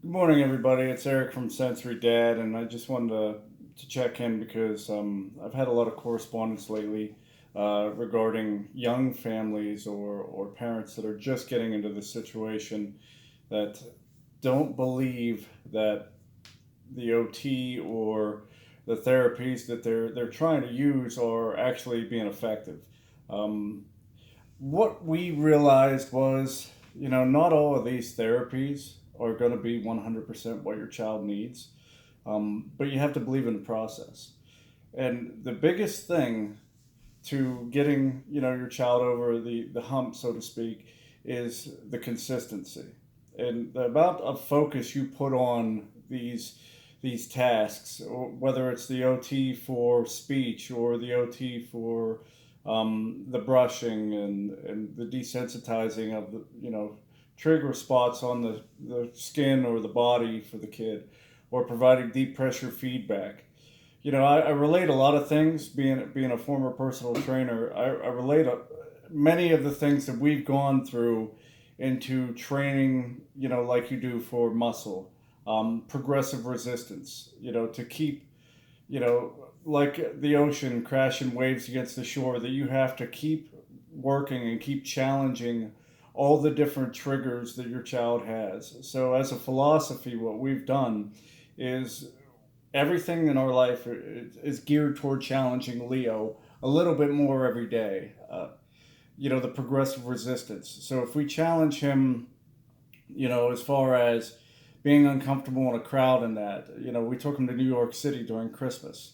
Good morning, everybody. It's Eric from Sensory Dad, and I just wanted to check in because I've had a lot of correspondence lately regarding young families or parents that are just getting into the situation that don't believe that the OT or the therapies that they're trying to use are actually being effective. Um, what we realized was, not all of these therapies are going to be 100% what your child needs, but you have to believe in the process. And the biggest thing to getting, your child over the hump, so to speak, is the consistency and the amount of focus you put on these tasks, or whether it's the OT for speech or the OT for the brushing and the desensitizing of the trigger spots on the skin or the body for the kid, or providing deep pressure feedback. I relate a lot of things. Being a former personal trainer, I relate many of the things that we've gone through into training. Like you do for muscle, progressive resistance. To keep, like the ocean crashing waves against the shore, that you have to keep working and keep challenging all the different triggers that your child has. So, as a philosophy, what we've done is everything in our life is geared toward challenging Leo a little bit more every day. The progressive resistance. So if we challenge him, as far as being uncomfortable in a crowd and that, we took him to New York City during Christmas.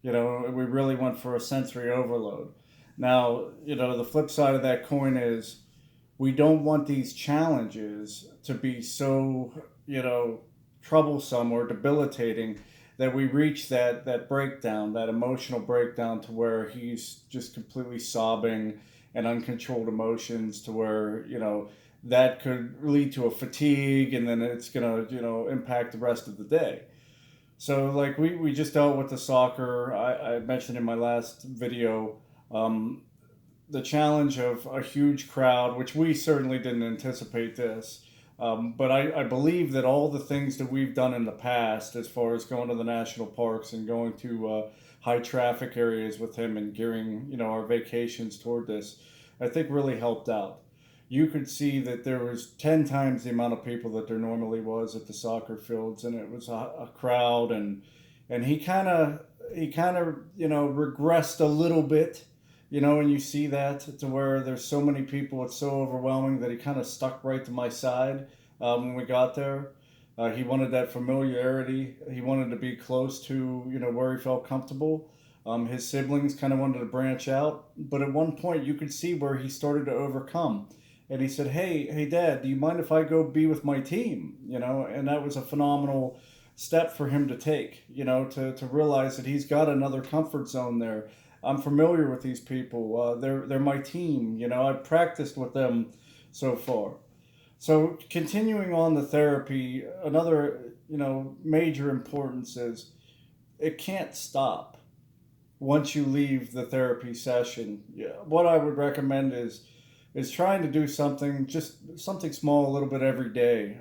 We really went for a sensory overload. Now, the flip side of that coin is we don't want these challenges to be so, troublesome or debilitating that we reach that breakdown, that emotional breakdown, to where he's just completely sobbing and uncontrolled emotions, to where that could lead to a fatigue, and then it's gonna impact the rest of the day. So like we just dealt with the soccer. I mentioned in my last video, um, the challenge of a huge crowd, which we certainly didn't anticipate this. But I believe that all the things that we've done in the past, as far as going to the national parks and going to high traffic areas with him and gearing our vacations toward this, I think really helped out. You could see that there was 10 times the amount of people that there normally was at the soccer fields, and it was a crowd, and he kind of regressed a little bit, and you see that to where there's so many people, it's so overwhelming that he kind of stuck right to my side when we got there. He wanted that familiarity. He wanted to be close to where he felt comfortable. His siblings kind of wanted to branch out, but at one point you could see where he started to overcome. And he said, "Hey, Dad, do you mind if I go be with my team?" And that was a phenomenal step for him to take. To realize that he's got another comfort zone there. I'm familiar with these people. They're my team. I've practiced with them so far. So continuing on the therapy, another major importance is it can't stop once you leave the therapy session. Yeah, what I would recommend is trying to do something, just something small, a little bit every day.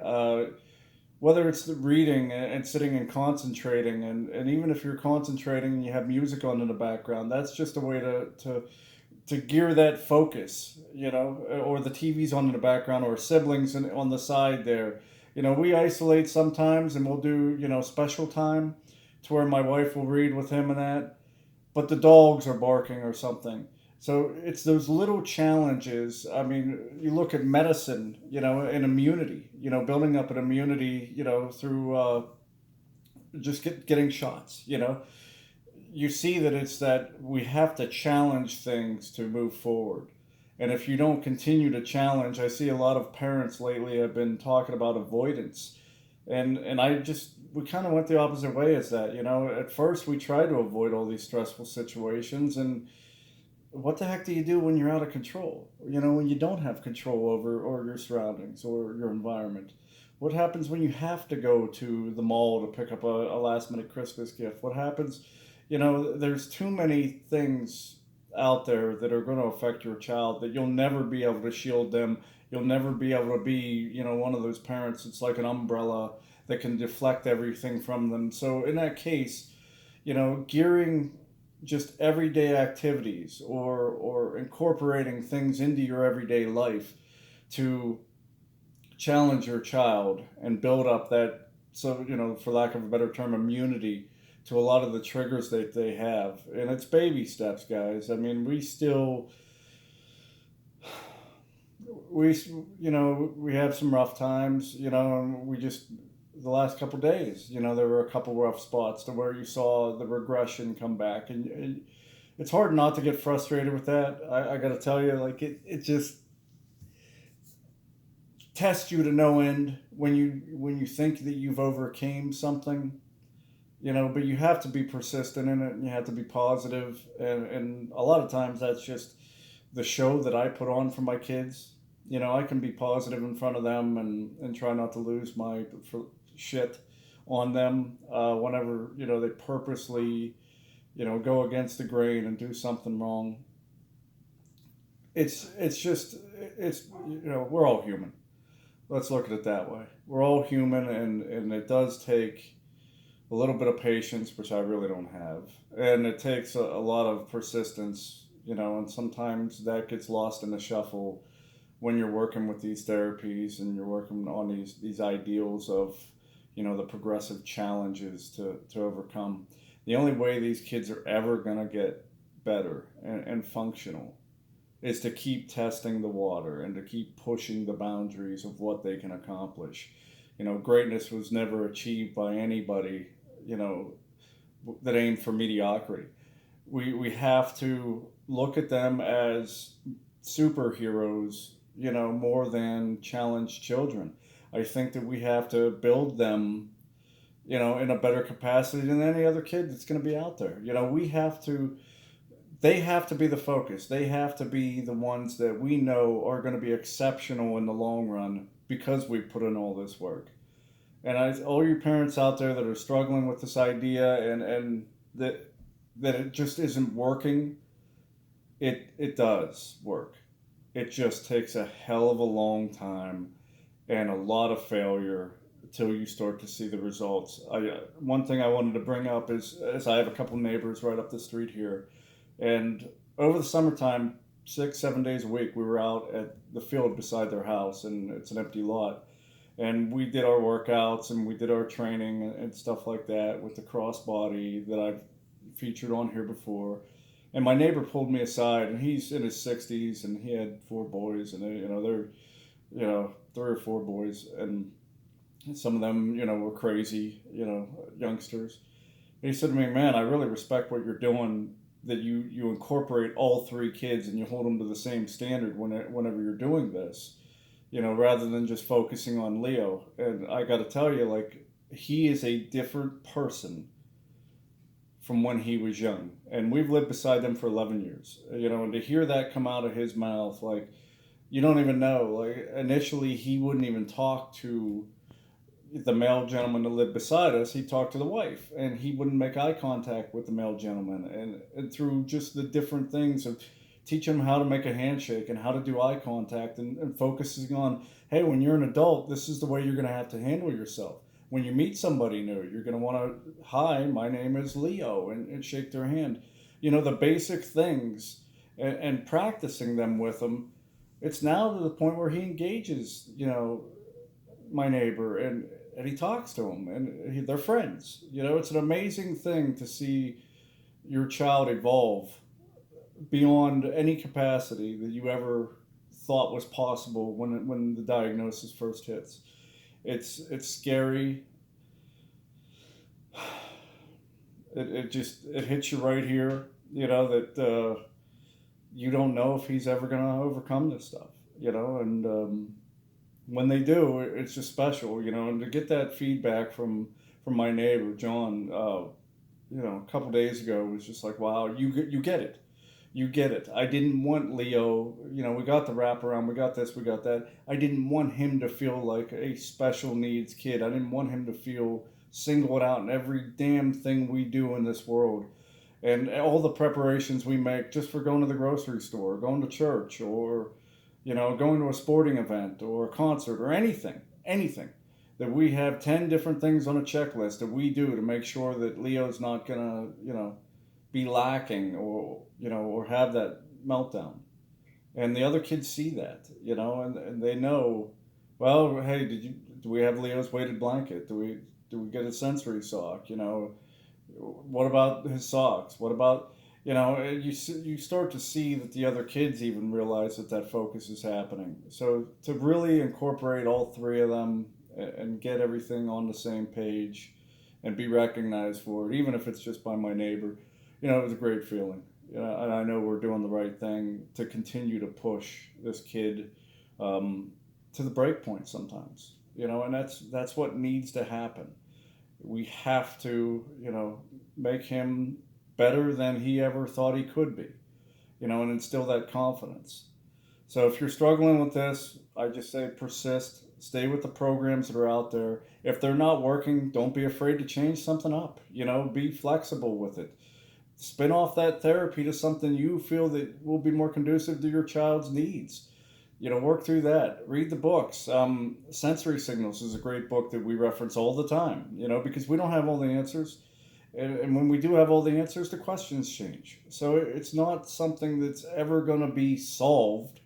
Whether it's the reading and sitting and concentrating, and even if you're concentrating and you have music on in the background, that's just a way to gear that focus, or the TV's on in the background, or siblings on the side there. We isolate sometimes, and we'll do special time to where my wife will read with him and that, but the dogs are barking or something. So it's those little challenges. I mean, you look at medicine, and immunity, building up an immunity, through just getting shots. You see that it's that we have to challenge things to move forward. And if you don't continue to challenge, I see a lot of parents lately have been talking about avoidance. And I just, we kind of went the opposite way as that. At first we tried to avoid all these stressful situations, and what the heck do you do when you're out of control? When you don't have control over or your surroundings or your environment. What happens when you have to go to the mall to pick up a last minute Christmas gift? What happens? There's too many things out there that are going to affect your child that you'll never be able to shield them You'll never be able to be, one of those parents. It's like an umbrella that can deflect everything from them. So in that case, gearing just everyday activities or incorporating things into your everyday life to challenge your child and build up that, so for lack of a better term, immunity to a lot of the triggers that they have. And it's baby steps, guys. I mean, we we have some rough times, and we just, the last couple of days, there were a couple rough spots to where you saw the regression come back, and it's hard not to get frustrated with that. I got to tell you, like, it just tests you to no end when you think that you've overcame something, but you have to be persistent in it, and you have to be positive, and a lot of times that's just the show that I put on for my kids. I can be positive in front of them, and try not to lose my shit on them whenever they purposely go against the grain and do something wrong. It's just, it's we're all human. Let's look at it that way. We're all human, and it does take a little bit of patience, which I really don't have, and it takes a lot of persistence, and sometimes that gets lost in the shuffle when you're working with these therapies and you're working on these ideals of the progressive challenges to overcome. The only way these kids are ever going to get better and functional is to keep testing the water and to keep pushing the boundaries of what they can accomplish. Greatness was never achieved by anybody, that aimed for mediocrity. We have to look at them as superheroes, more than challenged children. I think that we have to build them, in a better capacity than any other kid that's going to be out there. They have to be the focus. They have to be the ones that we know are going to be exceptional in the long run because we put in all this work. And all you parents out there that are struggling with this idea, and that it just isn't working, it does work. It just takes a hell of a long time and a lot of failure until you start to see the results. One thing I wanted to bring up is I have a couple neighbors right up the street here, and over the summertime, 6, 7 days a week, we were out at the field beside their house, and it's an empty lot. And we did our workouts and we did our training and stuff like that with the crossbody that I've featured on here before. And my neighbor pulled me aside, and he's in his 60s, and he had 4 boys, and they're 3 or 4 boys, and some of them were crazy, youngsters. And he said to me, "Man, I really respect what you're doing, that you incorporate all 3 kids and you hold them to the same standard whenever you're doing this, rather than just focusing on Leo." And I got to tell you, like, he is a different person from when he was young, and we've lived beside them for 11 years, and to hear that come out of his mouth, like, you don't even know. Like, initially he wouldn't even talk to the male gentleman that lived beside us. He'd talk to the wife, and he wouldn't make eye contact with the male gentleman. And through just the different things of teaching him how to make a handshake and how to do eye contact, and focusing on, hey, when you're an adult, this is the way you're going to have to handle yourself. When you meet somebody new, you're going to want to, "Hi, my name is Leo," and shake their hand. The basic things, and practicing them with them. It's now to the point where he engages, my neighbor, and he talks to him, and they're friends. It's an amazing thing to see your child evolve beyond any capacity that you ever thought was possible when the diagnosis first hits. It's scary. It hits you right here. That you don't know if he's ever going to overcome this stuff. And when they do, it's just special. And to get that feedback from my neighbor John, a couple days ago, was just like, wow, you get it. You get it. I didn't want Leo, we got the wraparound, we got this, we got that. I didn't want him to feel like a special needs kid. I didn't want him to feel singled out in every damn thing we do in this world. And all the preparations we make just for going to the grocery store, going to church, or, going to a sporting event or a concert or anything, that we have 10 different things on a checklist that we do to make sure that Leo's not going to, be lacking or have that meltdown. And the other kids see that, and they know, well, hey, do we have Leo's weighted blanket? Do we get a sensory sock? What about his socks? What about, you start to see that the other kids even realize that focus is happening. So to really incorporate all three of them and get everything on the same page and be recognized for it, even if it's just by my neighbor, it was a great feeling. And I know we're doing the right thing to continue to push this kid to the break point sometimes. And that's what needs to happen. We have to, make him better than he ever thought he could be, and instill that confidence. So if you're struggling with this, I just say persist, stay with the programs that are out there. If they're not working, don't be afraid to change something up, be flexible with it. Spin off that therapy to something you feel that will be more conducive to your child's needs. Work through that. Read the books. Sensory Signals is a great book that we reference all the time, because we don't have all the answers. And when we do have all the answers, the questions change. So it's not something that's ever going to be solved,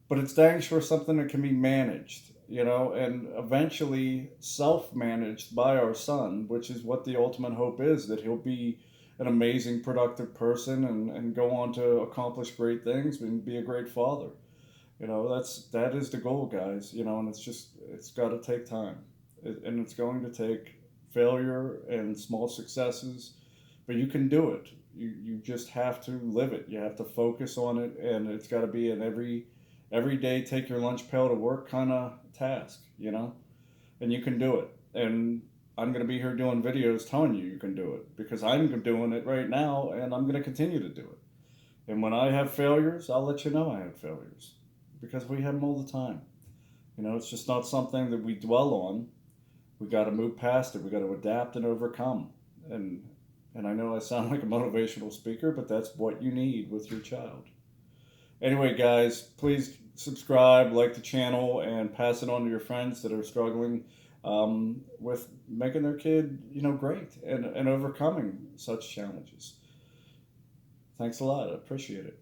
but it's dang sure something that can be managed, and eventually self-managed by our son, which is what the ultimate hope is, that he'll be an amazing, productive person and go on to accomplish great things and be a great father. That is the goal, guys, and it's got to take time. And it's going to take failure and small successes, but you can do it. You just have to live it. You have to focus on it, and it's got to be an every day take your lunch pail to work kind of task, and you can do it. And I'm going to be here doing videos telling you can do it, because I'm doing it right now, and I'm going to continue to do it. And when I have failures, I'll let you know I have failures, because we have them all the time. It's just not something that we dwell on. We got to move past it. We got to adapt and overcome. And I know I sound like a motivational speaker, but that's what you need with your child. Anyway, guys, please subscribe, like the channel, and pass it on to your friends that are struggling with making their kid, great and overcoming such challenges. Thanks a lot. I appreciate it.